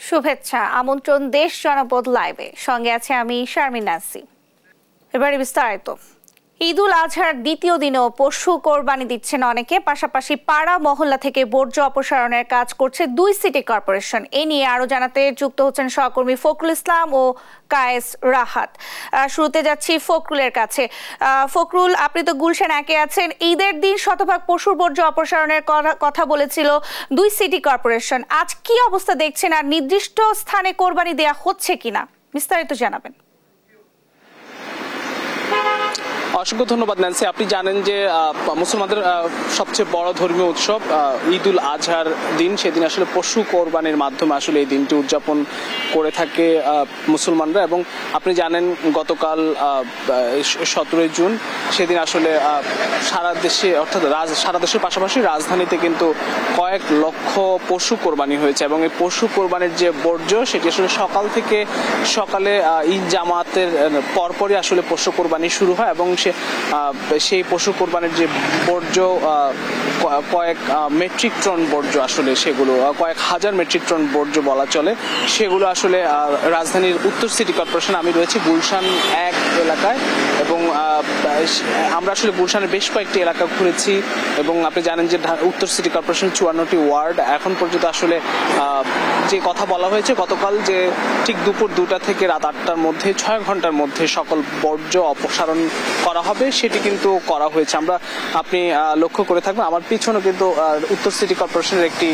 শুভেচ্ছা, আমন্ত্রণ দেশ জনপদ লাইভে, সঙ্গে আছে আমি শারমিন নাসি। এবারে বিস্তারিত। ঈদুল আজহার দ্বিতীয় দিনেও পশু কোরবানি দিচ্ছেন অনেকে, পাশাপাশি পাড়া মহল্লা থেকে বর্জ্য অপসারণের কাজ করছে 2 সিটি কর্পোরেশন। এ নিয়ে আরো জানাতে যুক্ত হচ্ছেন সহকর্মী ফখরুল ইসলাম ও কায়েস রাহাত। শুরুতে যাচ্ছি ফখরুলের কাছে। ফখরুল, আপনি তো গুলশান একে আছেন, ঈদের দিন শতভাগ পশুর বর্জ্য অপসারণের কথা বলেছিল 2 সিটি কর্পোরেশন। আজ কি অবস্থা দেখছেন, আর নির্দিষ্ট স্থানে কোরবানি দেয়া হচ্ছে কিনা বিস্তারিত জানাবেন। অসংখ্য ধন্যবাদ ন্যান্সি। আপনি জানেন যে মুসলমানদের সবচেয়ে বড় ধর্মীয় উৎসব ঈদুল আজহার দিন, সেদিন আসলে পশু কোরবানির মাধ্যমে আসলে এই দিনটি উদযাপন করে থাকে মুসলমানরা। এবং আপনি জানেন গতকাল 17 জুন সেদিন আসলে সারা দেশে, অর্থাৎ সারা দেশের পাশাপাশি রাজধানীতে কিন্তু কয়েক লক্ষ পশু কোরবানি হয়েছে। এবং এই পশু কোরবানির যে বর্জ্য, সেটি আসলে সকালে ঈদ জামাতের পরপরই আসলে পশু কোরবানি শুরু হয়। এবং সেই পশু কোরবানির যে বর্জ্য, কয়েক মেট্রিক টন বর্জ্য, আসলে সেগুলো কয়েক হাজার মেট্রিক টন বর্জ্য বলা চলে, সেগুলো আসলে রাজধানীর উত্তর সিটি কর্পোরেশন, আমি রয়েছি গুলশান 1 এলাকায়, এবং আমরা আসলে গুলশানের বেশ কয়েকটি এলাকা ঘুরেছি। এবং আপনি জানেন যে উত্তর সিটি কর্পোরেশন 54টি ওয়ার্ড। এখন পর্যন্ত আসলে যে কথা বলা হয়েছে গতকাল, যে ঠিক দুপুর 2টা থেকে রাত 8টার মধ্যে 6 ঘন্টার মধ্যে সকল বর্জ্য অপসারণ করা হবে, সেটি কিন্তু করা হয়েছে। আপনি লক্ষ্য করে থাকবেন আমার পিছনে কিন্তু উত্তর সিটি কর্পোরেশনের একটি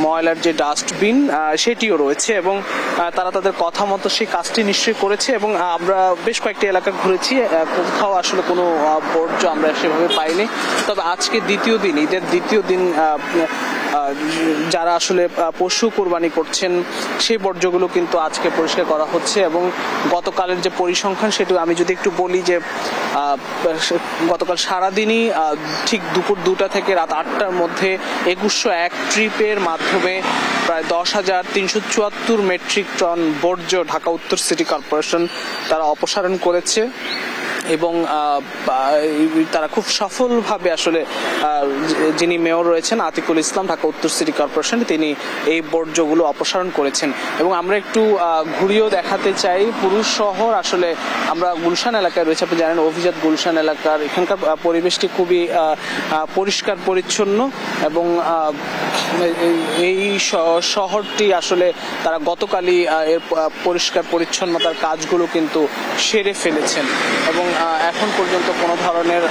ময়লার যে ডাস্টবিন, সেটিও রয়েছে। এবং তারা তাদের কথা মতো সেই কাজটি নিশ্চয়ই করেছে। এবং আমরা বেশ কয়েকটি এলাকা ঘুরেছি, কোথাও আসলে কোনো বর্জ্য আমরা সেভাবে পাইনি। তবে আজকে দ্বিতীয় দিন, ঈদের দ্বিতীয় দিন, যারা আসলে পশু কোরবানি করছেন সেই বর্জ্যগুলো কিন্তু আজকে পরিষ্কার করা হচ্ছে। এবং গতকালের যে পরিসংখ্যান, সেটা আমি যদি একটু বলি, যে গতকাল সারাদিনই ঠিক দুপুর 2টা থেকে রাত 8টার মধ্যে 2101 ট্রিপের মাধ্যমে প্রায় 10,374 মেট্রিক টন বর্জ্য ঢাকা উত্তর সিটি কর্পোরেশন তারা অপসারণ করেছে। এবং তারা খুব সফলভাবে আসলে, যিনি মেয়র রয়েছেন আতিকুল ইসলাম ঢাকা উত্তর সিটি কর্পোরেশন, তিনি এই বর্জ্যগুলো অপসারণ করেছেন। এবং আমরা একটু ঘুরিয়েও দেখাতে চাই পুরো শহর। আসলে আমরা গুলশান এলাকায় রয়েছে, আপনি জানেন অভিজাত গুলশান এলাকার, এখানকার পরিবেশটি খুবই পরিষ্কার পরিচ্ছন্ন। এবং এই শহরটি আসলে তারা গতকালই এর পরিষ্কার পরিচ্ছন্নতার কাজগুলো কিন্তু সেরে ফেলেছেন। এবং এখন পর্যন্ত কোনো ধরনের,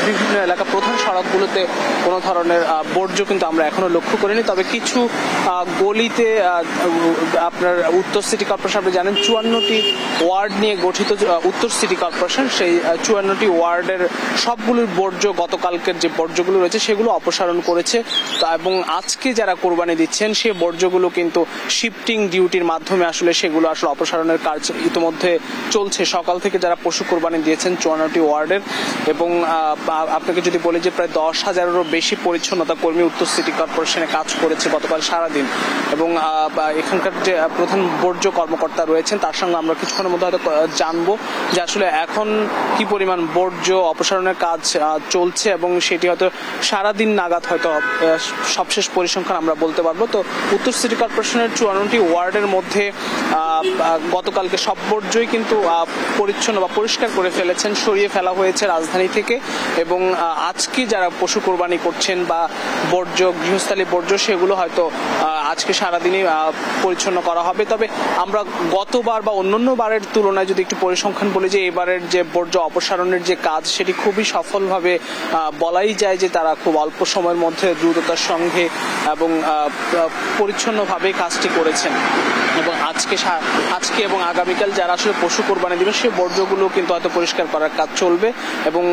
বিভিন্ন এলাকা প্রধান সড়কগুলোতে কোনো ধরনের বর্জ্য কিন্তু আমরা এখনো লক্ষ্য করিনি। তবে কিছু গলিতে, আপনার উত্তর সিটি কর্পোরেশন, আপনি জানেন 54টি ওয়ার্ড নিয়ে গঠিত উত্তর সিটি কর্পোরেশন, সেই 54টি ওয়ার্ডের সবগুলোর বর্জ্য, গতকালকের যে বর্জ্যগুলো রয়েছে সেগুলো অপসারণ করেছে। এবং আজকে যারা কোরবানি দিচ্ছেন সেই বর্জ্যগুলো কিন্তু শিফটিং ডিউটির মাধ্যমে আসলে সেগুলো আসলে অপসারণের কাজ ইতিমধ্যে চলছে। সকাল থেকে যারা পশু কোরবানি দিয়েছেন 54টি ওয়ার্ডের। এবং আপনাকে যদি বলি যে প্রায় 10,000-এরও বেশি পরিচ্ছন্নতা কর্মী উত্তর সিটি কর্পোরেশনে কাজ করেছে গতকাল সারাদিন। এবং এখানকার যে প্রধান বর্জ্য কর্মকর্তা রয়েছেন, তার সঙ্গে আমরা কিছুক্ষণের মধ্যে হয়তো জানবো যে আসলে এখন কি পরিমাণ বর্জ্য অপসারণের কাজ চলছে, এবং সেটি হয়তো সারাদিন নাগাদ হয়তো সবশেষ পরিসংখ্যান আমরা বলতে পারবো। তো উত্তর সিটি কর্পোরেশনের 54টি ওয়ার্ডের মধ্যে গতকালকে সব বর্জ্যই কিন্তু পরিচ্ছন্ন বা পরিষ্কার করে ফেলেছেন, সরিয়ে ফেলা হয়েছে রাজধানী থেকে। এবং আজকে যারা পশু কোরবানি করছেন বা বর্জ্য, গৃহস্থালী বর্জ্য, সেগুলো হয়তো আজকে সারাদিনই পরিচ্ছন্ন করা হবে। তবে আমরা গতবার বা অন্যান্য বারের তুলনায় যদি একটু পরিসংখ্যান বলি, যে এবারের যে বর্জ্য অপসারণের যে কাজ, সেটি খুবই সফলভাবে বলাই যায় যে তারা খুব অল্প সময়ের মধ্যে দ্রুততার সঙ্গে এবং পরিচ্ছন্নভাবে কাজটি করেছেন। এবং আজকে এবং আগামীকাল যারা আসলে পশু কোরবানি দিবে সেই বর্জ্যগুলো কিন্তু হয়তো পরিষ্কার করার কাজ চলবে। এবং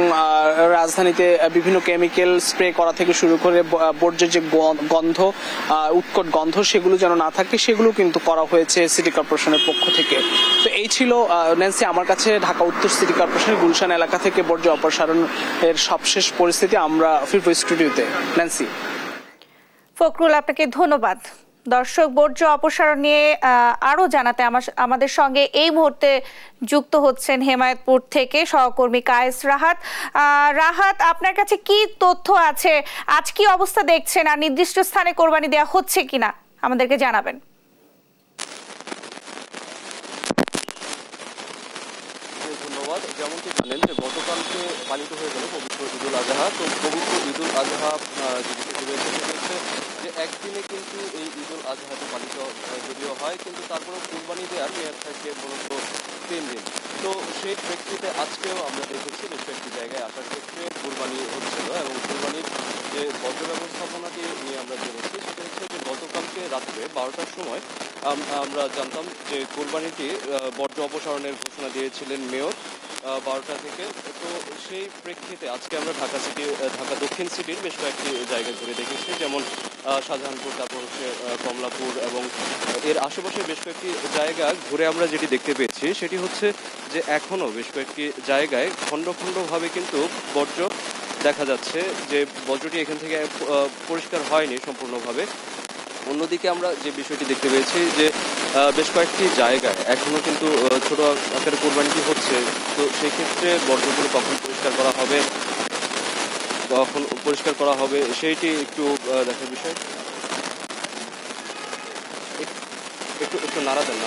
রাজধানীতে বিভিন্ন কেমিক্যাল স্প্রে করা থেকে শুরু করে বর্জ্যের যে গন্ধ, উৎকট গন্ধ, সেগুলো যেন না থাকে, সেগুলো কিন্তু করা হয়েছে সিটি কর্পোরেশনের পক্ষ থেকে। তো এই ছিল ন্যান্সি আমার কাছে ঢাকা উত্তর সিটি কর্পোরেশনের গুলশান এলাকা থেকে বর্জ্য অপসারণের সবশেষ পরিস্থিতি। আমরা ফিরবো স্টুডিওতে। ন্যান্সি। ফখরুল, আপনাকে ধন্যবাদ। দর্শক, বর্জ্য অপসারণ নিয়ে আরো জানাতে আমাদের সঙ্গে এই মুহূর্তে যুক্ত হচ্ছেন হেমায়েতপুর থেকে সহকর্মী কায়েস রাহাত। রাহাত, আপনার কাছে কি তথ্য আছে, আজ কি অবস্থা দেখছেন, আর নির্দিষ্ট স্থানে কোরবানি দেওয়া হচ্ছে কিনা আমাদেরকে জানাবেন। ধন্যবাদ। যেমনটি জানেন যে গতকালকে পালিত হয়ে গেল পবিত্র ঈদুল আজহা। তো পবিত্র ঈদুল আজহা যে বিষয়টি রয়েছে সেটি হচ্ছে যে একদিনে কিন্তু এই ঈদুল আজহাটি পালিত যদিও হয়, কিন্তু তারপরেও কুরবানি দেওয়ার মেয়াদ থাকে মূলত 3 দিন। তো সেই প্রেক্ষিতে আজকেও আমরা দেখেছি বেশ কয়েকটি জায়গায় আসার ক্ষেত্রে কুরবানি হচ্ছিল, এবং কুরবানির যে বর্জ্য ব্যবস্থাপনাটি নিয়ে আমরা জেনেছি সেটা হচ্ছে যে গতকালকে রাত্রে 12টার সময় আমরা জানতাম যে কুরবানিটি বর্জ্য অপসারণের ঘোষণা দিয়েছিলেন মেয়র 12টা থেকে। তো সেই প্রেক্ষিতে আজকে আমরা ঢাকা দক্ষিণ সিটির বেশ কয়েকটি জায়গা ঘুরে দেখেছি, যেমন শাহজাহানপুর, তারপর হচ্ছে কমলাপুর এবং এর আশেপাশে বেশ কয়েকটি জায়গা ঘুরে আমরা যেটি দেখতে পেয়েছি সেটি হচ্ছে যে এখনও বেশ কয়েকটি জায়গায় খণ্ড খণ্ডভাবে কিন্তু বর্জ্য দেখা যাচ্ছে, যে বর্জ্যটি এখান থেকে পরিষ্কার হয়নি সম্পূর্ণভাবে। অন্যদিকে আমরা যে বিষয়টি দেখতে পেয়েছি যে বেশ কয়েকটি জায়গায় এখনো কিন্তু ছোট আকারে কোরবানিটি হচ্ছে। তো সেই ক্ষেত্রে বর্জ্যগুলো কখন পরিষ্কার করা হবে সেইটি একটু দেখার বিষয়। একটু নাড়া দেন।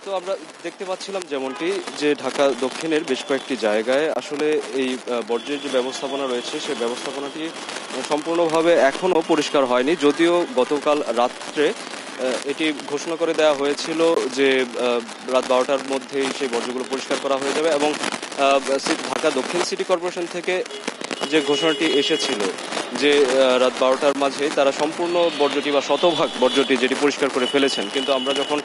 তো আমরা দেখতে পাচ্ছিলাম যেমনটি যে ঢাকা দক্ষিণের বেশ কয়েকটি জায়গায় আসলে এই বর্জ্যের যে ব্যবস্থাপনা রয়েছে সেই ব্যবস্থাপনাটি সম্পূর্ণভাবে এখনো পরিষ্কার হয়নি, যদিও গতকাল রাত্রে এটি ঘোষণা করে দেওয়া হয়েছিল যে রাত 12টার মধ্যেই সেই বর্জ্যগুলো পরিষ্কার করা হয়ে যাবে, এবং ঢাকা দক্ষিণ সিটি কর্পোরেশন থেকে যে ঘোষণাটি এসেছিল যে রাত 12টার মাঝে তারা সম্পূর্ণ বর্জ্যটি বা শতভাগ বর্জ্যটি যেটি পরিষ্কার করে ফেলেছেন। কিন্তু আমরা যখন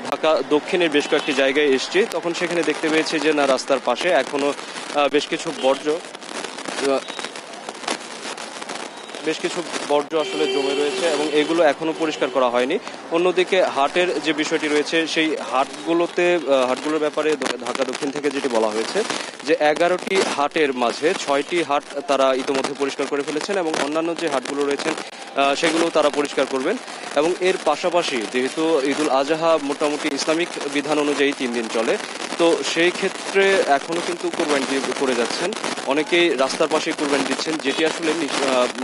ঢাকা দক্ষিণের বেশ কয়েকটি জায়গায় এসছি তখন সেখানে দেখতে পেয়েছি যে না, রাস্তার পাশে এখনো বেশ কিছু বর্জ্য আসলে জমে রয়েছে এবং এগুলো এখনো পরিষ্কার করা হয়নি। অন্যদিকে হাটের যে বিষয়টি রয়েছে সেই হাটগুলোর ব্যাপারে ঢাকা দক্ষিণ থেকে যেটি বলা হয়েছে যে 11টি হাটের মাঝে 6টি হাট তারা ইতিমধ্যে পরিষ্কার করে ফেলেছেন, এবং অন্যান্য যে হাটগুলো রয়েছেন সেগুলো তারা পরিষ্কার করবেন। এবং এর পাশাপাশি যেহেতু ঈদুল আজহা মোটামুটি ইসলামিক বিধান অনুযায়ী 3 দিন চলে, তো সেই ক্ষেত্রে এখনো কিন্তু কোরবানি করে যাচ্ছেন, অনেকেই রাস্তার পাশে কোরবানি দিচ্ছেন, যেটি আসলে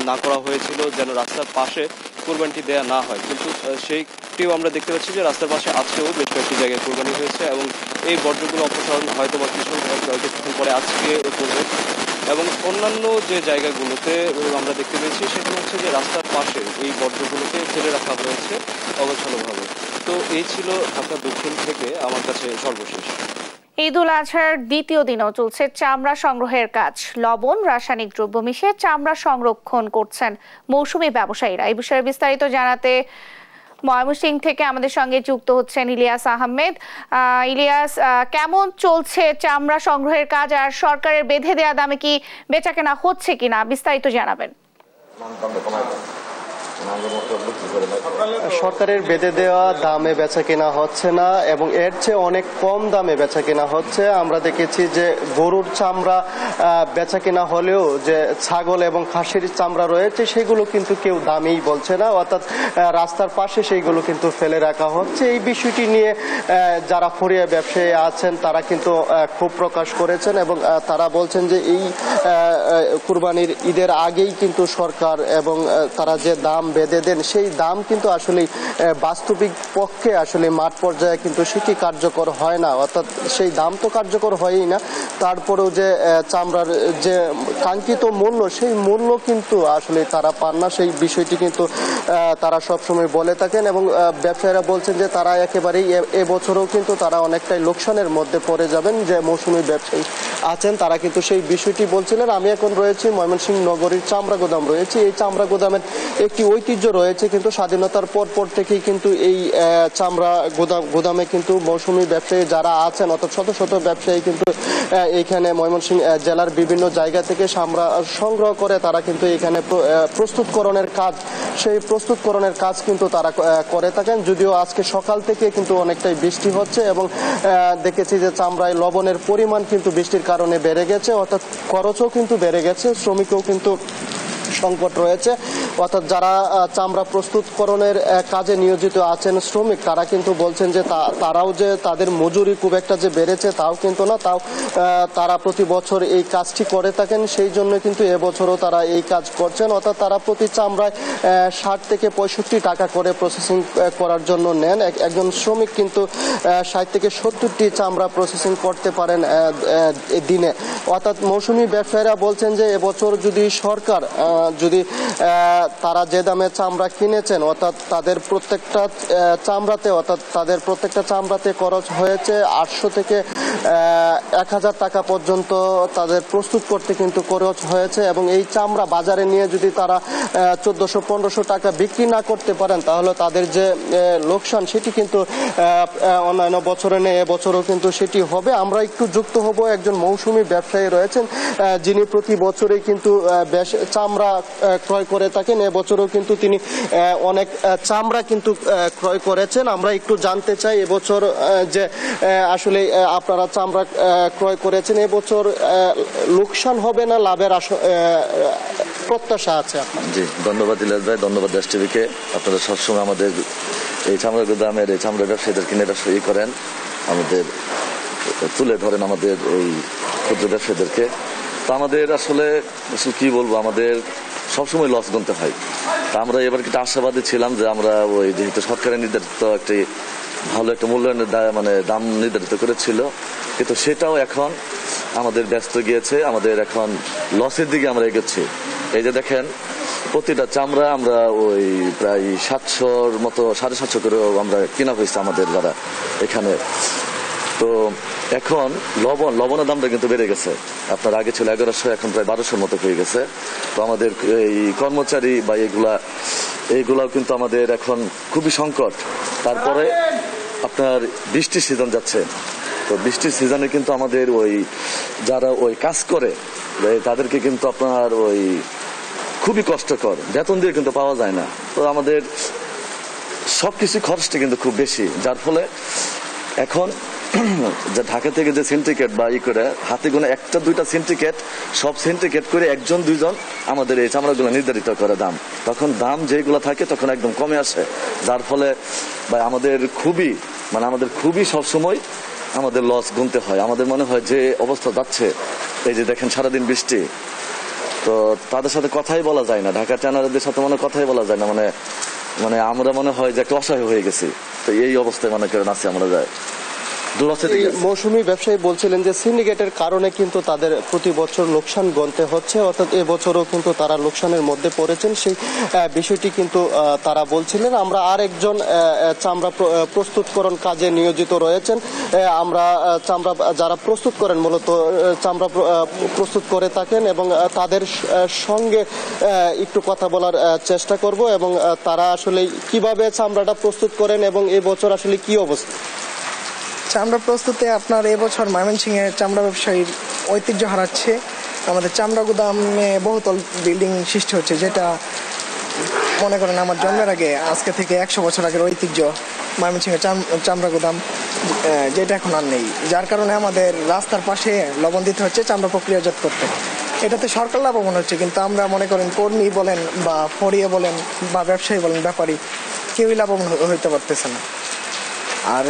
না করা হয়েছিল যেন রাস্তার পাশে কোরবানিটি দেয়া না হয়। কিন্তু সেইটিও আমরা দেখতে পাচ্ছি যে রাস্তার পাশে আজকেও বেশ কয়েকটি জায়গায় কোরবানি হয়েছে, এবং এই বর্জ্যগুলো অপসারণ হয়তো বা কিছুক্ষণ পরে আজকে করবে। এবং অন্যান্য যে জায়গাগুলোতে আমরা দেখতে পেয়েছি সেগুলো হচ্ছে যে রাস্তার পাশে এই বর্জ্যগুলোকে ফেলে রাখা হয়েছে অগোছালোভাবে। তো এই ছিল ঢাকা দক্ষিণ থেকে আমার কাছে সর্বশেষ। ঈদুল আজহার দ্বিতীয় দিনেও চলছে চামড়া সংগ্রহের কাজ। লবণ, রাসায়নিক দ্রব্য মিশিয়ে চামড়া সংরক্ষণ করছেন মৌসুমী ব্যবসায়ীরা। এই বিষয়ে বিস্তারিত জানাতে ময়মনসিংহ থেকে আমাদের সঙ্গে যুক্ত হচ্ছেন ইলিয়াস আহমেদ। ইলিয়াস, কেমন চলছে চামড়া সংগ্রহের কাজ, আর সরকারের বেঁধে দেওয়া দামে কি বেচাকেনা হচ্ছে কিনা বিস্তারিত জানাবেন। সরকারের বেঁধে দেওয়া দামে বেচা কেনা হচ্ছে না, এবং এর চেয়ে অনেক কম দামে বেচা কেনা হচ্ছে। আমরা দেখেছি যে গরুর চামড়া বেচা কেনা হলেও যে ছাগল এবং খাসির চামড়া রয়েছে সেগুলো কিন্তু কেউ দামেই বলছে না, অর্থাৎ রাস্তার পাশে সেইগুলো কিন্তু ফেলে রাখা হচ্ছে। এই বিষয়টি নিয়ে যারা ফড়িয়া ব্যবসায়ী আছেন তারা কিন্তু ক্ষোভ প্রকাশ করেছেন, এবং তারা বলছেন যে এই কুরবানির ঈদের আগেই কিন্তু সরকার এবং তারা যে দাম বেঁধে দেন সেই দাম কিন্তু আসলে বাস্তবিক পক্ষে আসলে মাঠ পর্যায়ে কিন্তু সেটি কার্যকর হয় না, অর্থাৎ সেই দাম তো কার্যকর হয়ই না, তারপরেও যে চামড়ার যে কাঙ্ক্ষিত মূল্য সেই মূল্য কিন্তু আসলে তারা পান না। সেই বিষয়টি কিন্তু তারা সবসময় বলে থাকেন, এবং ব্যবসায়ীরা বলছেন যে তারা একেবারেই এবছরও কিন্তু তারা অনেকটাই লোকসানের মধ্যে পড়ে যাবেন। যে মৌসুমী ব্যবসায়ী আছেন তারা কিন্তু সেই বিষয়টি বলছিলেন। আমি এখন রয়েছি ময়মনসিংহ নগরীর চামড়া গোদাম রয়েছে। এই চামড়া গোদামের একটি ঐতিহ্য রয়েছে, কিন্তু স্বাধীনতার পর থেকেই কিন্তু এই চামড়া গোদামে কিন্তু মৌসুমী ব্যবসায়ী যারা আছেন, অর্থাৎ শত শত ব্যবসায়ী কিন্তু এইখানে ময়মনসিংহ জেলার বিভিন্ন জায়গা থেকে চামড়া সংগ্রহ করে তারা কিন্তু এখানে প্রস্তুতকরণের কাজ, সেই প্রস্তুতকরণের কাজ কিন্তু তারা করে থাকেন। যদিও আজকে সকাল থেকে কিন্তু অনেকটাই বৃষ্টি হচ্ছে এবং দেখেছি যে চামড়ায় লবণের পরিমাণ কিন্তু বৃষ্টির কারণে বেড়ে গেছে, অর্থাৎ খরচও কিন্তু বেড়ে গেছে, শ্রমিকও কিন্তু সংকট রয়েছে। অর্থাৎ যারা চামড়া প্রস্তুতকরণের কাজে নিয়োজিত আছেন শ্রমিক, তারা কিন্তু বলছেন যে তারাও যে তাদের মজুরি খুব একটা যে বেড়েছে তাও কিন্তু না, তাও তারা প্রতি বছর এই কাজটি করে থাকেন, সেই জন্য কিন্তু এবছরও তারা এই কাজ করছেন। অর্থাৎ তারা প্রতি চামড়ায় 60 থেকে 65 টাকা করে প্রসেসিং করার জন্য নেন। একজন শ্রমিক কিন্তু 60 থেকে 70টি চামড়া প্রসেসিং করতে পারেন দিনে। অর্থাৎ মৌসুমী ব্যবসায়ীরা বলছেন যে এবছর যদি সরকার যদি তারা যে দামে চামড়া কিনেছেন, অর্থাৎ তাদের প্রত্যেকটা চামড়াতে খরচ হয়েছে 800 থেকে 1000 টাকা পর্যন্ত তাদের প্রস্তুত করতে কিন্তু খরচ হয়েছে, এবং এই চামড়া বাজারে নিয়ে যদি তারা 1400-1500 টাকা বিক্রি না করতে পারেন তাহলে তাদের যে লোকসান সেটি কিন্তু অন্যান্য বছরে নেই, এবছরও কিন্তু সেটি হবে। আমরা একটু যুক্ত হব, একজন মৌসুমী ব্যবসায়ী রয়েছেন যিনি প্রতি বছরে কিন্তু বেশ চামড়া ক্রয় করে থাকেন। এবছরও কিন্তু তিনি অনেক চামড়া কিন্তু ক্রয় করেছেন। আমরা একটু জানতে চাই এবছর যে আসলে আপনারা চামড়া ক্রয় করেছেন, এবছর লোকসান হবে না লাভের প্রত্যাশা আছে আপনার? জি, ধন্যবাদ ইলিয়াস ভাই, ধন্যবাদ দেশ টিভিকে। আপনারা সবসময় আমাদের এই চামড়া গুদামের এই চামড়া ব্যবসায়ীদের কিনে ব্যবসায়ী করেন, আমাদের তুলে ধরেন আমাদের এই ক্ষুদ্র ব্যবসায়ীদেরকে। তো আমাদের আসলে কি বলবো, আমাদের সবসময় লস গুনতে হয়। তা আমরা এবার কিছু আশাবাদী ছিলাম যে আমরা ওই যেহেতু সরকারের নির্ধারিত একটি ভালো একটা মূল্যায়নের দাম নির্ধারিত করেছিল, কিন্তু সেটাও এখন আমাদের ব্যস্ত গিয়েছে, আমাদের এখন লসের দিকে আমরা এগোচ্ছি। এই যে দেখেন প্রতিটা চামড়া আমরা ওই প্রায় 700-র মতো 750 করে আমরা কিনা হয়েছে আমাদের যারা এখানে। তো এখন লবণের দামটা কিন্তু বেড়ে গেছে, আপনার আগে ছিল 1100, এখন প্রায় 1200-র মতো হয়ে গেছে। তো আমাদের এই কর্মচারী বা এইগুলাও কিন্তু আমাদের এখন খুবই সংকট। তারপরে আপনার বৃষ্টির সিজন যাচ্ছে, তো বৃষ্টির সিজনে কিন্তু আমাদের ওই যারা ওই কাজ করে তাদেরকে কিন্তু আপনার ওই খুবই কষ্টকর, বেতন দিয়ে কিন্তু পাওয়া যায় না। তো আমাদের সবকিছু খরচটা কিন্তু খুব বেশি, যার ফলে এখন যে ঢাকা থেকে যে সিন্ডিকেট বা করে হাতে গোনা 1-2টা সিন্ডিকেট, সব সিন্ডিকেট করে 1-2জন আমাদের এই চামড়াগুলো নির্ধারিত করে দাম, তখন দাম যেগুলো থাকে তখন একদম কমে আসে, যার ফলে আমাদের খুবই সবসময় আমাদের লস গুনতে হয়। আমাদের মনে হয় যে অবস্থা যাচ্ছে, এই যে দেখেন সারাদিন বৃষ্টি, তো তাদের সাথে কথাই বলা যায় না, ঢাকা ট্যানারদের সাথে কথাই বলা যায় না, মানে আমরা মনে হয় যে একটা অসহায় হয়ে গেছি। তো এই অবস্থায় মনে করেন আছে আমরা যায়। মৌসুমী ব্যবসায়ী বলছিলেন যে সিন্ডিকেটের কারণে কিন্তু তাদের প্রতি বছর লোকসান গুনতে হচ্ছে, অর্থাৎ এবছরও কিন্তু তারা লোকসানের মধ্যে পড়েছেন, সেই বিষয়টি কিন্তু তারা বলছিলেন। আমরা আর একজন চামড়া প্রস্তুতকরণ কাজে নিয়োজিত রয়েছেন, আমরা চামড়া যারা প্রস্তুত করেন মূলত চামড়া প্রস্তুত করে থাকেন, এবং তাদের সঙ্গে একটু কথা বলার চেষ্টা করব, এবং তারা আসলে কিভাবে চামড়াটা প্রস্তুত করেন এবং এবছর আসলে কি অবস্থা। চামড়া প্রস্তুতে আপনার এবছর ময়মনসিংহের চামড়া ব্যবসায়ীর ঐতিহ্য হারাচ্ছে। আমাদের চামড়া গুদামে বহুতল বিল্ডিং সৃষ্টি হচ্ছে, যেটা মনে করেন আমার জন্মের আগে আজকে থেকে 100 বছর আগের ঐতিহ্য ময়মনসিংহের চামড়া গুদাম, যেটা এখন আর নেই, যার কারণে আমাদের রাস্তার পাশে লবণ দিতে হচ্ছে চামড়া প্রক্রিয়াজাত করতে। এটাতে সরকার লাভবান হচ্ছে, কিন্তু আমরা মনে করেন কর্মী বলেন বা ফড়িয়ে বলেন বা ব্যবসায়ী বলেন ব্যাপারী কেউই লাভবান হইতে পারতেছে না। আর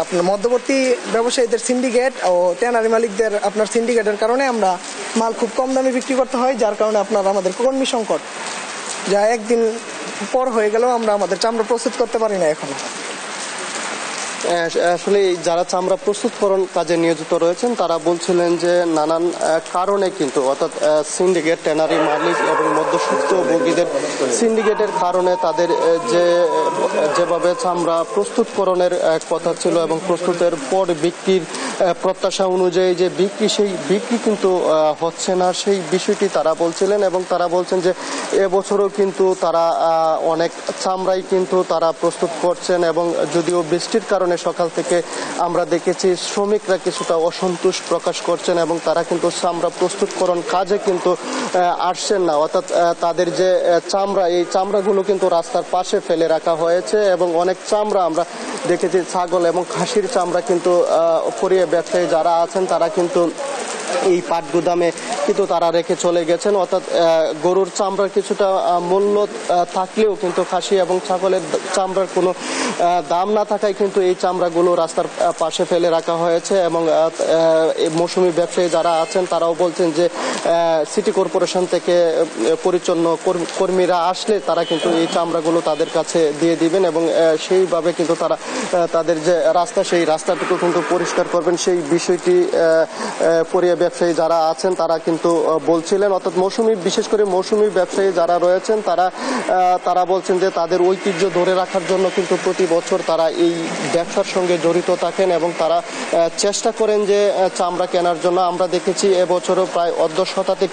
আপনার মধ্যবর্তী ব্যবসায়ীদের সিন্ডিকেট ও ট্যানারি মালিকদের আপনার সিন্ডিকেটের কারণে আমরা মাল খুব কম দামে বিক্রি করতে হয়, যার কারণে আপনার আমাদের কর্মী সংকট, যা একদিন পর হয়ে গেলেও আমরা আমাদের চামড়া প্রস্তুত করতে পারি না এখনো। আসলে যারা চামড়া প্রস্তুতকরণ কাজে নিয়োজিত রয়েছেন তারা বলছিলেন যে নানান কারণে কিন্তু, অর্থাৎ সিন্ডিকেট, ট্যানারি মালিক এবং মধ্যস্বত্বভোগীদের সিন্ডিকেটের কারণে তাদের যেভাবে চামড়া প্রস্তুতকরণের কথা ছিল এবং প্রস্তুতের পর বিক্রির প্রত্যাশা অনুযায়ী যে বিক্রি, সেই বিক্রি কিন্তু হচ্ছে না, সেই বিষয়টি তারা বলছিলেন। এবং তারা বলছেন যে এবছরও কিন্তু তারা অনেক চামড়াই কিন্তু তারা প্রস্তুত করছেন, এবং যদিও বৃষ্টির কারণে সকাল থেকে আমরা দেখেছি শ্রমিকরা কিছুটা অসন্তোষ প্রকাশ করছেন এবং তারা কিন্তু চামড়া প্রস্তুতকরণ কাজে কিন্তু আসছেন না। অর্থাৎ তাদের যে চামড়া, এই চামড়াগুলো কিন্তু রাস্তার পাশে ফেলে রাখা হয়েছে, এবং অনেক চামড়া আমরা দেখেছি ছাগল এবং খাসির চামড়া কিন্তু পরিয়ে ব্যবসায়ী যারা আছেন তারা কিন্তু এই পাট গুদামে কিন্তু তারা রেখে চলে গেছেন। অর্থাৎ গরুর চামড়ার কিছুটা মূল্য থাকলেও কিন্তু খাসি এবং ছাগলের চামড়ার কোনো দাম না থাকায় কিন্তু এই চামড়াগুলো রাস্তার পাশে ফেলে রাখা হয়েছে। এবং মৌসুমি ব্যবসায়ী যারা আছেন তারাও বলছেন যে সিটি কর্পোরেশন থেকে পরিচ্ছন্ন কর্মীরা আসলে তারা কিন্তু এই চামড়াগুলো তাদের কাছে দিয়ে দিবেন, এবং সেইভাবে কিন্তু তারা তাদের যে রাস্তা, সেই রাস্তাটুকু কিন্তু পরিষ্কার করবেন। সেই বিষয়টি পরিয়ে ব্যবসায়ী যারা আছেন তারা কিন্তু বলছিলেন। অর্থাৎ বিশেষ করে মৌসুমি ব্যবসায়ী যারা রয়েছেন তারা বলছেন যে তাদের ঐতিহ্য ধরে রাখার জন্য কিন্তু প্রতি বছর তারা এই ব্যবসার সঙ্গে জড়িত থাকেন এবং তারা চেষ্টা করেন যে চামড়া কেনার জন্য। আমরা দেখেছি এবছরও প্রায় ১/২ শতাধিক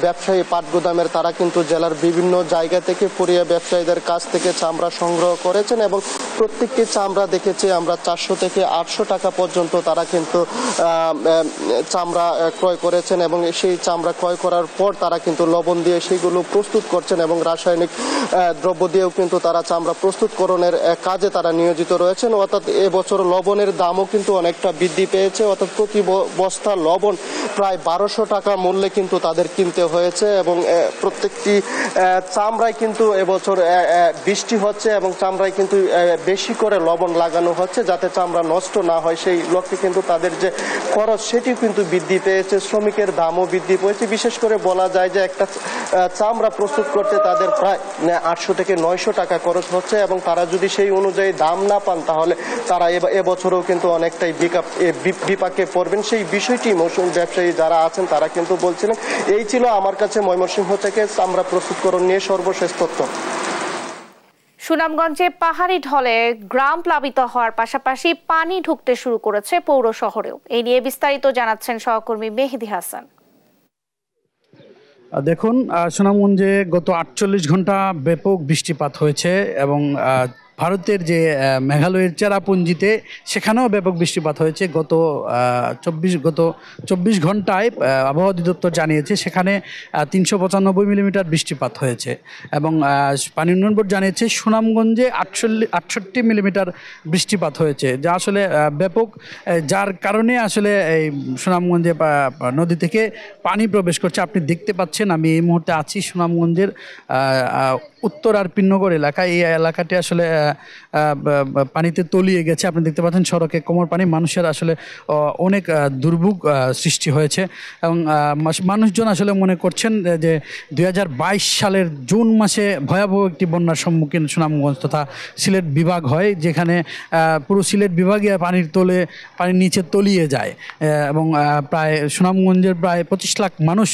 ব্যবসায়ী পাট গুদামের তারা কিন্তু জেলার বিভিন্ন জায়গা থেকে পরিয়া ব্যবসায়ীদের কাছ থেকে চামড়া সংগ্রহ করেছেন, এবং প্রত্যেকটি চামড়া দেখেছি আমরা 400 থেকে 800 টাকা পর্যন্ত তারা কিন্তু চামড়া ক্রয় করেছেন। এবং সেই চামড়া ক্রয় করার পর তারা কিন্তু লবণ দিয়ে সেইগুলো প্রস্তুত করছেন, এবং রাসায়নিক দ্রব্য দিয়েও কিন্তু তারা চামড়া প্রস্তুতকরণের কাজে তারা নিয়োজিত রয়েছেন। অর্থাৎ এবছর লবণের দামও কিন্তু অনেকটা বৃদ্ধি পেয়েছে। অর্থাৎ প্রতি বস্তা লবণ প্রায় 1200 টাকা মূল্যে কিন্তু তাদের কিনতে হয়েছে। এবং প্রত্যেকটি চামড়ায় কিন্তু এবছর বৃষ্টি হচ্ছে এবং চামড়ায় কিন্তু বেশি করে লবণ লাগানো হচ্ছে যাতে চামড়া নষ্ট না হয়, সেই লক্ষ্যে কিন্তু তাদের যে খরচ সেটিও কিন্তু বৃদ্ধি পেয়েছে। শ্রমিকের দামও বৃদ্ধি পেয়েছে। বিশেষ করে বলা যায় যে একটা চামড়া প্রস্তুত করতে তাদের প্রায় 800 থেকে 900 টাকা খরচ হচ্ছে, এবং তারা যদি সেই অনুযায়ী দাম না পান তাহলে তারা এবছরও কিন্তু অনেকটাই বিপাকে পড়বেন। সেই বিষয়টি মৌসুমী ব্যবসায়ী যারা আছেন তারা কিন্তু বলছিলেন। এই ছিল আমার কাছে ময়মনসিংহ থেকে চামড়া প্রস্তুতকরণ নিয়ে সর্বশেষ তথ্য। সুনামগঞ্জে পাহাড়ি ঢলে গ্রাম প্লাবিত হওয়ার পাশাপাশি পানি ঢুকতে শুরু করেছে পৌর শহরেও। এই নিয়ে বিস্তারিত জানাচ্ছেন সহকর্মী মেহেদি হাসান। দেখুন, সুনামগঞ্জে গত 48 ঘন্টা ব্যাপক বৃষ্টিপাত হয়েছে, এবং ভারতের যে মেঘালয়ের চেরাপুঞ্জিতে সেখানেও ব্যাপক বৃষ্টিপাত হয়েছে। গত 24 ঘন্টায় আবহাওয়া অধিদপ্তর জানিয়েছে সেখানে 395 মিলিমিটার বৃষ্টিপাত হয়েছে, এবং পানি উন্নয়ন বোর্ড জানিয়েছে সুনামগঞ্জে 68 মিলিমিটার বৃষ্টিপাত হয়েছে, যা আসলে ব্যাপক, যার কারণে আসলে এই সুনামগঞ্জে নদী থেকে পানি প্রবেশ করছে। আপনি দেখতে পাচ্ছেন আমি এই মুহূর্তে আছি সুনামগঞ্জের উত্তর আর পিন্নগর এলাকা। এই এলাকাটি আসলে পানিতে তলিয়ে গেছে। আপনি দেখতে পাচ্ছেন সড়কে কোমর পানি। মানুষের আসলে অনেক দুর্ভোগ সৃষ্টি হয়েছে, এবং মানুষজন আসলে মনে করছেন যে 2022 সালের জুন মাসে ভয়াবহ একটি বন্যার সম্মুখীন সুনামগঞ্জ তথা সিলেট বিভাগ হয়, যেখানে পুরো সিলেট বিভাগে পানির নিচে তলিয়ে যায়, এবং প্রায় সুনামগঞ্জের প্রায় 25 লাখ মানুষ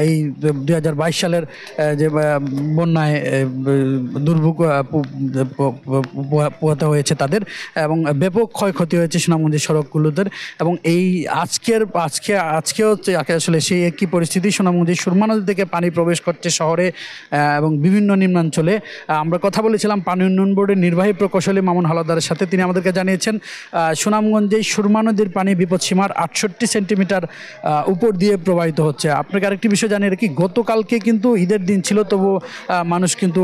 এই 2022 সালের যে বন্যায় দুর্ভোগ পোহাতে হয়েছে তাদের, এবং ব্যাপক ক্ষয়ক্ষতি হয়েছে সুনামগঞ্জের সড়কগুলোতে। এবং এই আজকেও আসলে সেই একই পরিস্থিতি। সুনামগঞ্জের সুরমা নদী থেকে পানি প্রবেশ করছে শহরে এবং বিভিন্ন নিম্নাঞ্চলে। আমরা কথা বলেছিলাম পানি উন্নয়ন বোর্ডের নির্বাহী প্রকৌশলী মামুন হাওলাদারের সাথে। তিনি আমাদেরকে জানিয়েছেন সুনামগঞ্জে সুরমা নদীর পানি বিপদসীমার 68 সেন্টিমিটার উপর দিয়ে প্রবাহিত হচ্ছে। আপনাকে আরেকটি বিষয় জানিয়ে রাখি, গতকালকে কিন্তু ঈদের দিন ছিল, তবু মানুষ কিন্তু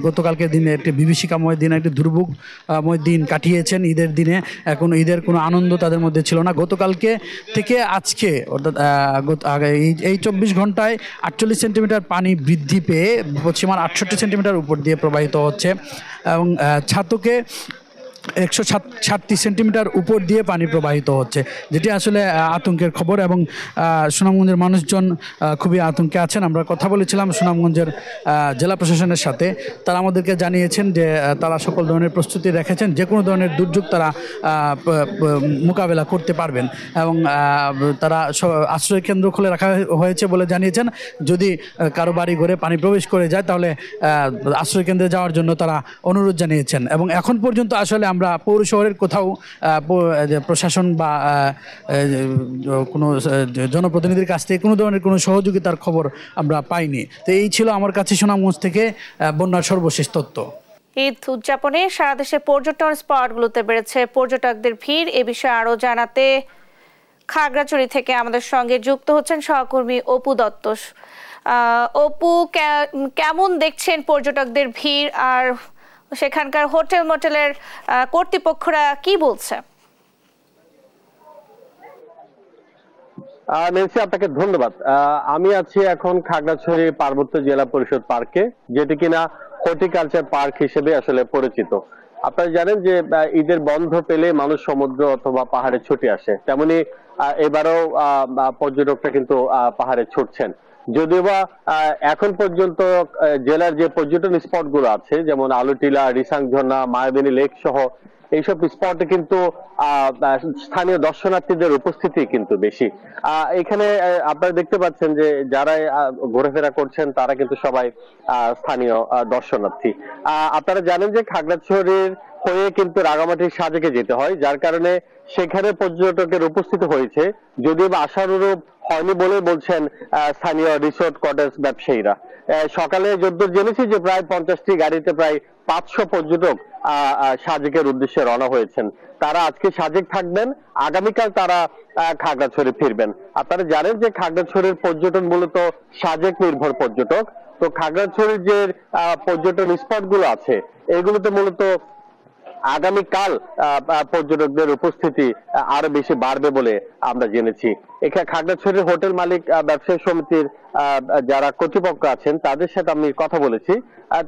গতকালকের দিনে একটি বিভীষিকাময় দিন, একটি দুর্ভোগময় দিন কাটিয়েছেন। ঈদের দিনে এখন ঈদের কোনো আনন্দ তাদের মধ্যে ছিল না। গতকালকে থেকে আজকে অর্থাৎ এই 24 ঘন্টায় 48 সেন্টিমিটার পানি বৃদ্ধি পেয়ে পশ্চিমার 68 সেন্টিমিটার উপর দিয়ে প্রবাহিত হচ্ছে, এবং ছাতকে 136 সেন্টিমিটার উপর দিয়ে পানি প্রবাহিত হচ্ছে, যেটি আসলে আতঙ্কের খবর। এবং সুনামগঞ্জের মানুষজন খুবই আতঙ্কে আছেন। আমরা কথা বলেছিলাম সুনামগঞ্জের জেলা প্রশাসনের সাথে। তারা আমাদেরকে জানিয়েছেন যে তারা সকল ধরনের প্রস্তুতি রেখেছেন, যে কোনো ধরনের দুর্যোগ তারা মোকাবেলা করতে পারবেন, এবং তারা আশ্রয় কেন্দ্র খুলে রাখা হয়েছে বলে জানিয়েছেন। যদি কারো বাড়ি ঘরে পানি প্রবেশ করে যায় তাহলে আশ্রয় কেন্দ্রে যাওয়ার জন্য তারা অনুরোধ জানিয়েছেন। এবং এখন পর্যন্ত আসলে আমরা পৌর শহরের কোথাও প্রশাসন বা কোনো জনপ্রতিনিধির কাছ থেকে কোনো ধরনের কোনো সহযোগিতার খবর আমরা পাইনি। তো এই ছিল আমার কাছে সুনামগঞ্জ থেকে বন্যার সর্বশেষ তথ্য। ঈদ উদযাপনে সারা দেশে পর্যটন স্পটগুলোতে বেড়েছে পর্যটকদের ভিড়। এ বিষয়ে আরো জানাতে খাগড়াছড়ি থেকে আমাদের সঙ্গে যুক্ত হচ্ছেন সহকর্মী অপু দত্ত। অপু, কেমন দেখছেন পর্যটকদের ভিড়, আর সেখানকার হোটেল মোটেলের কর্তৃপক্ষরা কি বলছে? নেন্সি, আপনাকে ধন্যবাদ। আমি আছি এখন খাগড়াছড়ি পার্বত্য জেলা পরিষদ পার্কে, যেটি কিনা হর্টিকালচার পার্ক হিসেবে আসলে পরিচিত। আপনারা জানেন যে ঈদের বন্ধ পেলে মানুষ সমুদ্র অথবা পাহাড়ে ছুটে আসে, তেমনি এবারও পর্যটকরা কিন্তু পাহাড়ে ছুটছেন। যদিও বা এখন পর্যন্ত জেলার যে পর্যটন স্পট গুলো আছে, যেমন আলুটিলা, রিসাং ঝর্ণা, মায়াবিনী লেক সহ এইসব স্পটে কিন্তু স্থানীয় দর্শনার্থীদের উপস্থিতি কিন্তু বেশি। এখানে আপনারা দেখতে পাচ্ছেন যে যারা ঘোরাফেরা করছেন তারা কিন্তু সবাই স্থানীয় দর্শনার্থী। আপনারা জানেন যে খাগড়াছড়ির হয়ে কিন্তু রাঙামাটির সাজেকে যেতে হয়, যার কারণে সেখানে পর্যটকের উপস্থিতি হয়েছে, যদিও বা আশানুরূপ হয়নি বলে বলছেন স্থানীয় রিসোর্ট কটেজ ব্যবসায়ীরা। সকালে যদ্দূর জেনেছি যে প্রায় 50টি গাড়িতে প্রায় 500 পর্যটক সাজেকের উদ্দেশ্যে রওনা হয়েছেন। তারা আজকে সাজেক থাকবেন, আগামীকাল তারা খাগড়াছড়ি ফিরবেন। আপনারা জানেন যে খাগড়াছড়ির পর্যটন মূলত সাজেক নির্ভর পর্যটক। তো খাগড়াছড়ির যে পর্যটন স্পট গুলো আছে এগুলোতে মূলত আগামীকাল পর্যটকদের উপস্থিতি আরো বেশি বাড়বে বলে আমরা জেনেছি। এখানে খাগড়াছড়ির হোটেল মালিক ব্যবসায়ী সমিতির যারা কর্তৃপক্ষ আছেন তাদের সাথে আমি কথা বলেছি।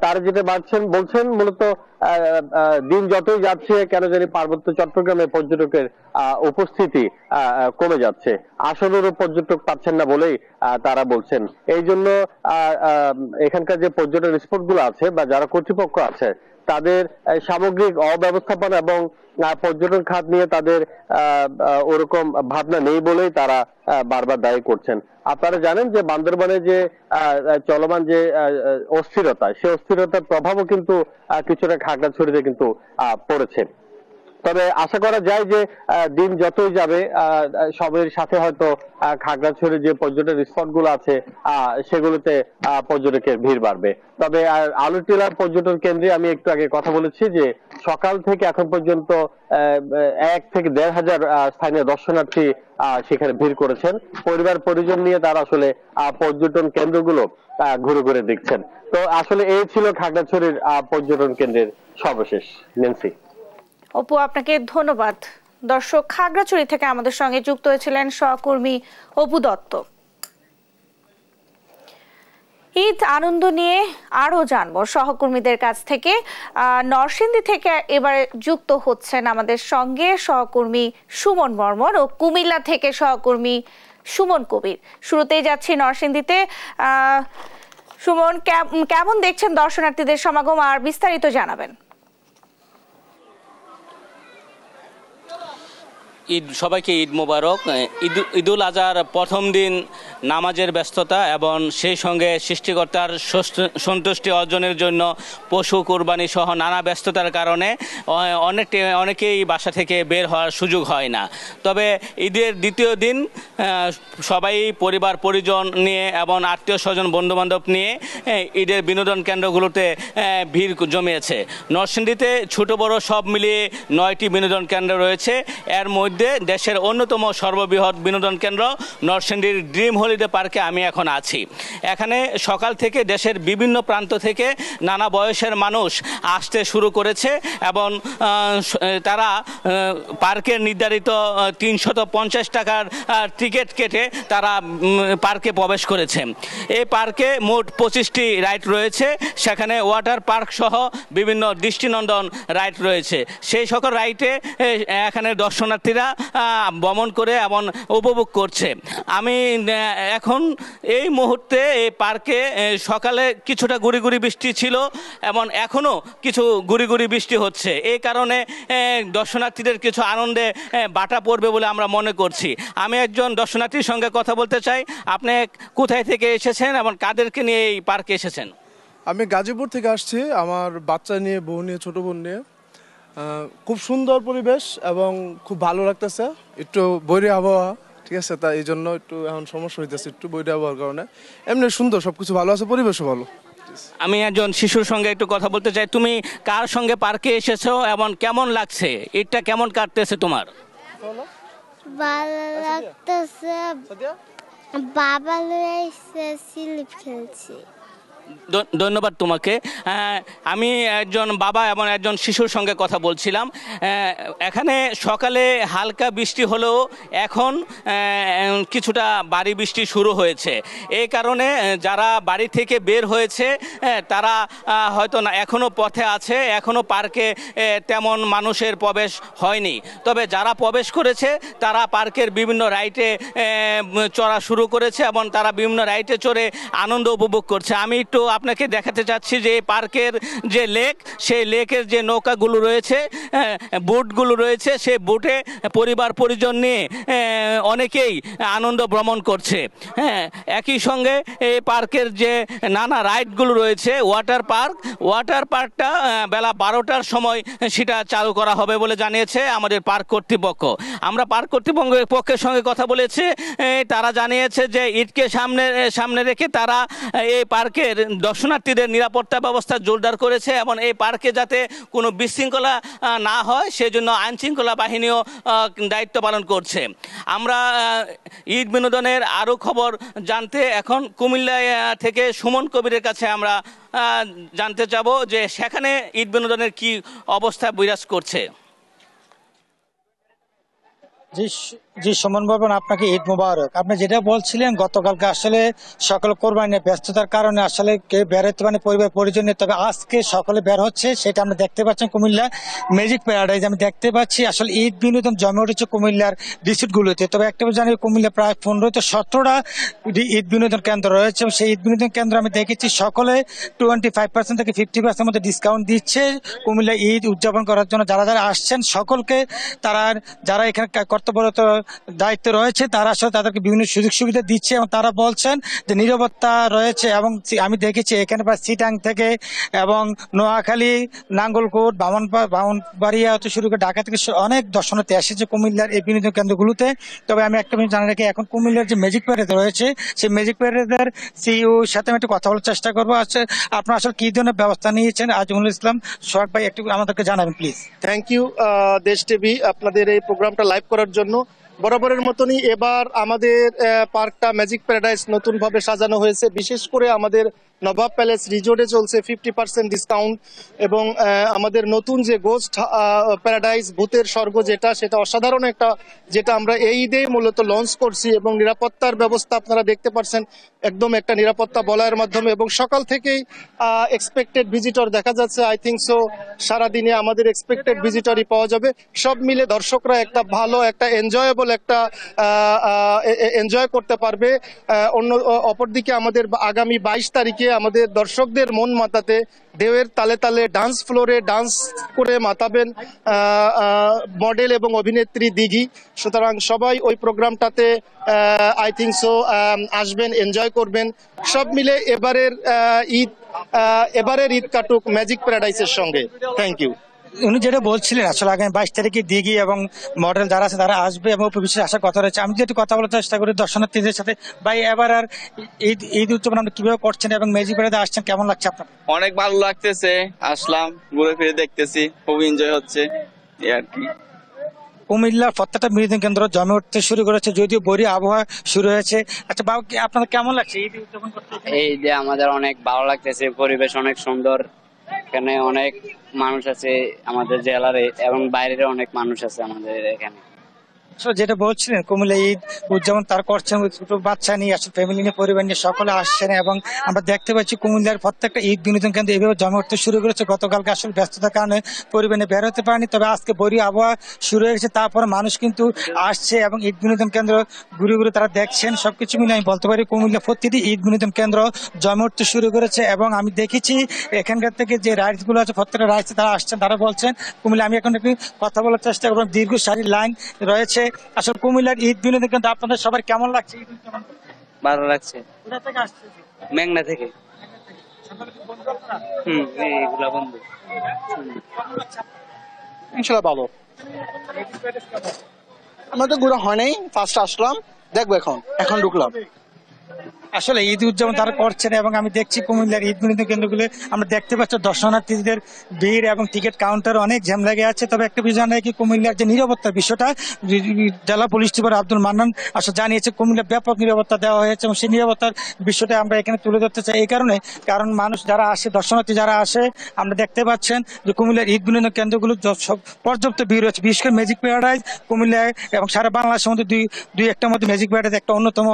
তারা যেটা বলছেন মূলত দিন যতই যাচ্ছে কেন জানি পার্বত্য চট্টগ্রামে পর্যটকের উপস্থিতি কমে যাচ্ছে, আশানুরূপ পর্যটক পাচ্ছেন না বলেই তারা বলছেন। এই জন্য এখানকার যে পর্যটন স্পট গুলো আছে বা যারা কর্তৃপক্ষ আছে তাদের সামগ্রিক অব্যবস্থাপনা এবং পর্যটন খাত নিয়ে তাদের ওরকম ভাবনা নেই বলেই তারা বারবার দায়ী করছেন। আপনারা জানেন যে বান্দরবানে যে চলমান যে অস্থিরতা, সেই অস্থিরতার প্রভাবও কিন্তু কিছুটা খাগড়াছড়িতে কিন্তু পড়েছে। তবে আশা করা যায় যে দিন যতই যাবে সবের সাথে হয়তো খাগড়াছড়ির যে পর্যটন স্পট গুলো আছে সেগুলোতে পর্যটকের ভিড় বাড়বে। তবে আলুটিলার পর্যটন কেন্দ্রে আমি একটু আগে কথা বলেছি যে সকাল থেকে এখন পর্যন্ত 1 থেকে 1,500 স্থানীয় দর্শনার্থী সেখানে ভিড় করেছেন। পরিবার পরিজন নিয়ে তারা আসলে পর্যটন কেন্দ্রগুলো ঘুরে ঘুরে দেখছেন। তো আসলে এই ছিল খাগড়াছড়ির পর্যটন কেন্দ্রের সর্বশেষ। নেন্সি। অপু, আপনাকে ধন্যবাদ। দর্শক, খাগড়াছড়ি থেকে আমাদের সঙ্গে যুক্ত হয়েছিলেন সহকর্মী অপু দত্ত। ঈদ আনন্দ নিয়ে আরো জানবো সহকর্মীদের কাছ থেকে। নরসিংদী থেকে এবারে যুক্ত হচ্ছেন আমাদের সঙ্গে সহকর্মী সুমন বর্মন ও কুমিল্লা থেকে সহকর্মী সুমন কবির। শুরুতেই যাচ্ছি নরসিংদীতে। সুমন, কেমন দেখছেন দর্শনার্থীদের সমাগম, আর বিস্তারিত জানাবেন। সবাইকে ঈদ মোবারক। ঈদুল আজহার প্রথম দিন নামাজের ব্যস্ততা এবং সেই সঙ্গে সৃষ্টিকর্তার সন্তুষ্টি অর্জনের জন্য পশু কোরবানি সহ নানা ব্যস্ততার কারণে অনেকেই বাসা থেকে বের হওয়ার সুযোগ হয় না। তবে ঈদের দ্বিতীয় দিন সবাই পরিবার পরিজন নিয়ে এবং আত্মীয় স্বজন বন্ধুবান্ধব নিয়ে ঈদের বিনোদন কেন্দ্রগুলোতে ভিড় জমিয়েছে। নরসিংদীতে ছোট বড় সব মিলিয়ে 9টি বিনোদন কেন্দ্র রয়েছে। এর মধ্যে দেশের অন্যতম সর্ববৃহৎ বিনোদন কেন্দ্র নরসিংদীর ড্রিম হলিডে পার্কে আমি এখন আছি। এখানে সকাল থেকে দেশের বিভিন্ন প্রান্ত থেকে নানা বয়সের মানুষ আসতে শুরু করেছে এবং তারা পার্কের নির্ধারিত 350 টাকার টিকিট কেটে তারা পার্কে প্রবেশ করেছে। এই পার্কে মোট 25টি রাইড রয়েছে। সেখানে ওয়াটার পার্ক সহ বিভিন্ন দৃষ্টিনন্দন রাইড রয়েছে। সেই সকল রাইডে এখানে দর্শনার্থীরা ভ্রমণ করে এবং উপভোগ করছে। আমি এখন এই মুহূর্তে এই পার্কে সকালে কিছুটা গুড়ি গুড়ি বৃষ্টি ছিল এবং এখনও কিছু গুড়ি গুড়ি বৃষ্টি হচ্ছে। এই কারণে দর্শনার্থীদের কিছু আনন্দে বাটা পড়বে বলে আমরা মনে করছি। আমি একজন দর্শনার্থীর সঙ্গে কথা বলতে চাই। আপনি কোথায় থেকে এসেছেন এবং কাদেরকে নিয়ে এই পার্কে এসেছেন? আমি গাজীপুর থেকে আসছি, আমার বাচ্চা নিয়ে, বউ নিয়ে, ছোট বোন নিয়ে। খুব সুন্দর পরিবেশ এবং খুব ভালো লাগতেছে, একটু বৈরী আবহাওয়া, ঠিক আছে, তাই এই জন্য একটু এখন সমস্যা হইতেছে একটু বৈরী আবহাওয়ার কারণে। এমনি সুন্দর, সবকিছু ভালো আছে, পরিবেশও ভালো। আমি একজন শিশুর সঙ্গে একটু কথা বলতে চাই। তুমি কার সঙ্গে পার্কে এসেছো এবং কেমন লাগছে, ঈদটা কেমন কাটতেছে তোমার? ভালো লাগতেছে, বাবা লইছে স্লিপ খেলছি। ধন্যবাদ তোমাকে। আমি একজন বাবা এবং একজন শিশুর সঙ্গে কথা বলছিলাম। এখানে সকালে হালকা বৃষ্টি হলেও এখন কিছুটা ভারী বৃষ্টি শুরু হয়েছে। এই কারণে যারা বাড়ি থেকে বের হয়েছে তারা হয়তো না এখনও পথে আছে, এখনও পার্কে তেমন মানুষের প্রবেশ হয়নি। তবে যারা প্রবেশ করেছে তারা পার্কের বিভিন্ন রাইডে চড়া শুরু করেছে এবং তারা বিভিন্ন রাইডে চড়ে আনন্দ উপভোগ করছে। আমি একটু আপনাকে দেখাতে চাচ্ছি যে পার্কের যে লেক, সেই লেকের যে নৌকাগুলো রয়েছে, বোটগুলো রয়েছে, সেই বোটে পরিবার পরিজন নিয়ে অনেকেই আনন্দ ভ্রমণ করছে। হ্যাঁ, একই সঙ্গে এই পার্কের যে নানা রাইডগুলো রয়েছে, ওয়াটার পার্কটা বেলা 12টার সময় সেটা চালু করা হবে বলে জানিয়েছে আমাদের পার্ক কর্তৃপক্ষ। আমরা পার্ক কর্তৃপক্ষের পক্ষের সঙ্গে কথা বলেছি, তারা জানিয়েছে যে ঈদকে সামনে রেখে তারা এই পার্কের দর্শনার্থীদের নিরাপত্তা ব্যবস্থা জোরদার করেছে এবং এই পার্কে যাতে কোনো বিশৃঙ্খলা না হয় সেজন্য আইনশৃঙ্খলা বাহিনীও দায়িত্ব পালন করছে। আমরা ঈদ বিনোদনের আরও খবর জানতে এখন কুমিল্লা থেকে সুমন কবিরের কাছে আমরা জানতে যাব যে সেখানে ঈদ বিনোদনের কি অবস্থা বিরাজ করছে। জি সুমন বাবন, আপনাকে ঈদ মুবারক। আপনি যেটা বলছিলেন গতকালকে আসলে সকল কোরবানির ব্যস্ততার কারণে আসলে কেউ বেরোতে পারেনি পরিবার পরিজন নিয়ে, তবে আজকে সকলে বের হচ্ছে, সেটা আমরা দেখতে পাচ্ছেন কুমিল্লা ম্যাজিক প্যারাডাইজ। আমি দেখতে পাচ্ছি আসলে ঈদ বিনোদন জমে উঠেছে কুমিল্লার ডিস্ট্রিক্টগুলোতে। তবে একটা জানি কুমিল্লা প্রায় 15 থেকে 17টা ঈদ বিনোদন কেন্দ্র রয়েছে। সেই ঈদ বিনোদন কেন্দ্র আমি দেখেছি সকলে 25% থেকে 50% মধ্যে ডিসকাউন্ট দিচ্ছে কুমিল্লা ঈদ উদযাপন করার জন্য। যারা যারা আসছেন সকলকে যারা এখানে কর্তব্যরত দায়িত্ব রয়েছে তারা আসলে তাদেরকে বিভিন্ন সুযোগ সুবিধা দিচ্ছে এবং তারা বলছেন যে নিরাপত্তা রয়েছে। এবং আমি দেখেছি এখানে প্রায় চিটাং থেকে এবং নোয়াখালী, নাঙ্গলকোট, বামনবাড়িয়া হতে শুরু করে ঢাকা থেকে অনেক দর্শনার্থী এসেছে কুমিল্লার এই বিনোদন কেন্দ্রগুলোতে। তবে আমি একটা জানা রাখি, এখন কুমিল্লার যে ম্যাজিক প্যারেড রয়েছে সেই ম্যাজিক প্যারেডের সিইওর সাথে আমি একটু কথা বলার চেষ্টা করবো। আপনারা আসলে কি ধরনের ব্যবস্থা নিয়েছেন আজমুল ইসলাম সোহাগ ভাই, একটু আমাদেরকে জানাবেন প্লিজ। থ্যাংক ইউ দেশ টিভি আপনাদের এই প্রোগ্রামটা লাইভ করার জন্য। বরাবরের মতনই এবার আমাদের পার্কটা ম্যাজিক প্যারাডাইস নতুনভাবে সাজানো হয়েছে। বিশেষ করে আমাদের নবাব প্যালেস রিজোর্টে চলছে 50% ডিসকাউন্ট এবং আমাদের নতুন যে গোস্ট প্যারাডাইস ভূতের স্বর্গ সেটা অসাধারণ একটা, যেটা আমরা এই ঈদেই মূলত লঞ্চ করছি এবং নিরাপত্তার ব্যবস্থা আপনারা দেখতে পাচ্ছেন, একদম একটা নিরাপত্তা বলয়ের মাধ্যমে এবং সকাল থেকেই এক্সপেক্টেড ভিজিটর দেখা যাচ্ছে। আই থিঙ্ক সো সারাদিনে আমাদের এক্সপেক্টেড ভিজিটরই পাওয়া যাবে। সব মিলে দর্শকরা একটা ভালো একটা এনজয়েবল একটা এনজয় করতে পারবে। অপরদিকে আমাদের আগামী 22 তারিখে আমাদের দর্শকদের মন মাতাতে ঢেউয়ের তালে তালে ডান্স ফ্লোরে ডান্স করে মাতাবেন মডেল এবং অভিনেত্রী দিঘি। সুতরাং সবাই ওই প্রোগ্রামটাতে আই থিঙ্ক সো আসবেন, এনজয় করবেন। সব মিলে এবারের ঈদ কাটুক ম্যাজিক প্যারাডাইসের সঙ্গে। Thank you. উনি যেটা বলছিলেন আসলে আগামী 22 তারিখে দিঘি এবং মডেল যারা আছে তারা আসবে এবং বিশেষ আসার কথা রয়েছে। আমি যেহেতু কথা বলার চেষ্টা করি দর্শনার্থীদের সাথে, ভাই এবার আর ঈদ উদযাপন আপনি কিভাবে করছেন এবং ম্যাজিক প্যারাডাইসে আসছেন, কেমন লাগছে আপনার? অনেক ভালো লাগতেছে, আসলাম ঘুরে ফিরে দেখতেছি, খুব এনজয় হচ্ছে এই আর কি। কুমিল্লার প্রত্যেকটা বিনোদন কেন্দ্র জমে উঠতে শুরু করেছে, যদিও বৈরী আবহাওয়া শুরু হয়েছে। আচ্ছা বাবু, আপনাদের কেমন লাগছে ঈদ উদযাপন করতে? এই যে আমাদের অনেক ভালো লাগতেছে, পরিবেশ অনেক সুন্দর, এখানে অনেক মানুষ আছে আমাদের জেলার এবং বাইরের অনেক মানুষ আছে আমাদের এখানে। যেটা বলছিলেন কুমিল্লা ঈদ উদযাপন তার করছেন ছোট বাচ্চা নিয়ে আসছেন, ফ্যামিলি নিয়ে, পরিবার নিয়ে সকলে আসছেন এবং আমরা দেখতে পাচ্ছি কুমিল্লার প্রত্যেকটা ঈদ বিনোদন কেন্দ্র এইভাবে জমে উঠতে শুরু করেছে। গতকালকে আসলে ব্যস্ততার কারণে পরিবার নিয়ে বের হতে পারেনি, তবে আজকে বৈরী আবহাওয়া শুরু হয়ে গেছে, তারপরে মানুষ কিন্তু আসছে এবং ঈদ বিনোদন কেন্দ্র ঘুরে ঘুরে তারা দেখছেন। সবকিছু মিলে আমি বলতে পারি কুমিল্লা প্রতিটি ঈদ বিনোদন কেন্দ্র জমে উঠতে শুরু করেছে এবং আমি দেখেছি এখানকার থেকে যে রাইডস গুলো আছে প্রত্যেকটা রাইডসে তারা আসছেন, তারা বলছেন কুমিল্লা। আমি এখন একটু কথা বলার চেষ্টা করবো, দীর্ঘ সারির লাইন রয়েছে। আসলে কুমিল্লার ঈদ বিনোদন কিন্তু আপনাদের সবার কেমন লাগছে? ভালো লাগছে। কোথা থেকে আসছে? মেঘনা থেকে। এইগুলা বন্ধু। ইনশাল্লাহ ভালো। আমাদের ঘোরা হয় নাই, ফার্স্ট আসলাম, দেখবো এখন ঢুকলাম। আসলে ঈদ উদযাপন তারা করছেন এবং আমি দেখছি কুমিল্লার ঈদ মিলন কেন্দ্রগুলো আমরা দেখতে পাচ্ছি দর্শনার্থীদের ভিড় এবং টিকিট কাউন্টার অনেক জ্যাম লেগে আছে। তবে একটা বিষয় জানাই কি কুমিল্লার যে নিরাপত্তার বিষয়টা জেলা পুলিশ সুপার আব্দুল মান্নান আসলে জানিয়েছে কুমিল্লা ব্যাপক নিরাপত্তা দেওয়া হয়েছে এবং সেই নিরাপত্তার বিষয়টা আমরা এখানে তুলে ধরতে চাই। এই কারণে কারণ মানুষ যারা আসে, দর্শনার্থী যারা আসে, আমরা দেখতে পাচ্ছেন যে কুমিল্লার ঈদ মিলন কেন্দ্রগুলো পর্যাপ্ত ভিড় রয়েছে। বিশেষ করে ম্যাজিক প্যারাডাইজ কুমিল্লায় এবং সারা বাংলাদেশের মধ্যে দুই একটার মধ্যে ম্যাজিক প্যারাডাইজ একটা অন্যতম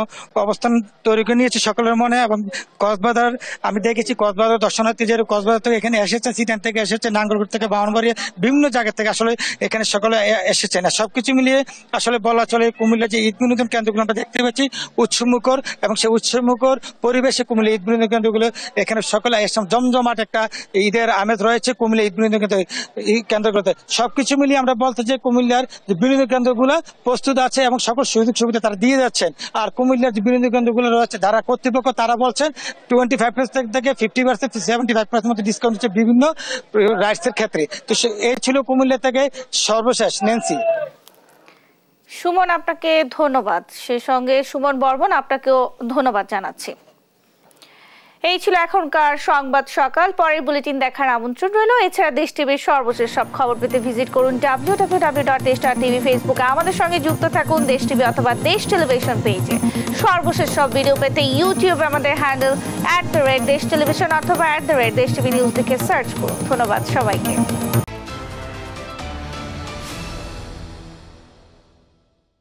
অবস্থান তৈরি করে নিয়েছে সকলের মনে। এবং কক্সবাজার আমি দেখেছি কক্সবাজার দর্শনার্থী যে কক্সবাজার থেকে এখানে এসেছেন, সিটান থেকে এসেছে, নাঙ্গলকোট থেকে, বাহনবাড়িয়া, বিভিন্ন জায়গা থেকে আসলে এখানে সকলে এসেছেন। সবকিছু মিলিয়ে আসলে বলা চলে কুমিল্লা যে ঈদ বিনোদন কেন্দ্রগুলো আমরা দেখতে পাচ্ছি উৎসবমুখর এবং সেই উৎসবমুখর পরিবেশে কুমিল্লা ঈদ বিনোদন কেন্দ্রগুলো এখানে সকলে জমজমাট একটা ঈদের আমেজ রয়েছে কুমিল্লা ঈদ বিনোদন কেন্দ্রগুলোতে। সবকিছু মিলিয়ে আমরা বলতে যে কুমিল্লার যে বিনোদন কেন্দ্রগুলো প্রস্তুত আছে এবং সকল সুযোগ সুবিধা তারা দিয়ে যাচ্ছেন। আর কুমিল্লার যে বিনোদন কেন্দ্রগুলো রয়েছে যারা কর্তৃপক্ষ তারা বলছেন 25% থেকে 50% 75% মধ্যে ডিসকাউন্ট হচ্ছে বিভিন্ন রাইডসের ক্ষেত্রে। তো এই ছিল কুমিল্লা থেকে সর্বশেষ ন্যান্সি। সুমন, আপনাকে ধন্যবাদ। সেই সঙ্গে সুমন বর্মন, আপনাকেও ধন্যবাদ জানাচ্ছি। এই ছিল এখনকার সংবাদ সকাল। পরের বুলেটিন দেখার আমন্ত্রণ রইল। এছাড়া দেশ টিভির সর্বশেষ সব খবর পেতে ভিজিট করুন www.desh.tv। ফেসবুকে আমাদের সঙ্গে যুক্ত থাকুন দেশ টিভি অথবা দেশ টেলিভিশন পেজে। সর্বশেষ সব ভিডিও পেতে ইউটিউবে আমাদের হ্যান্ডেল @desh television অথবা @desh tv নিউজ লিখে সার্চ করুন। ধন্যবাদ সবাইকে।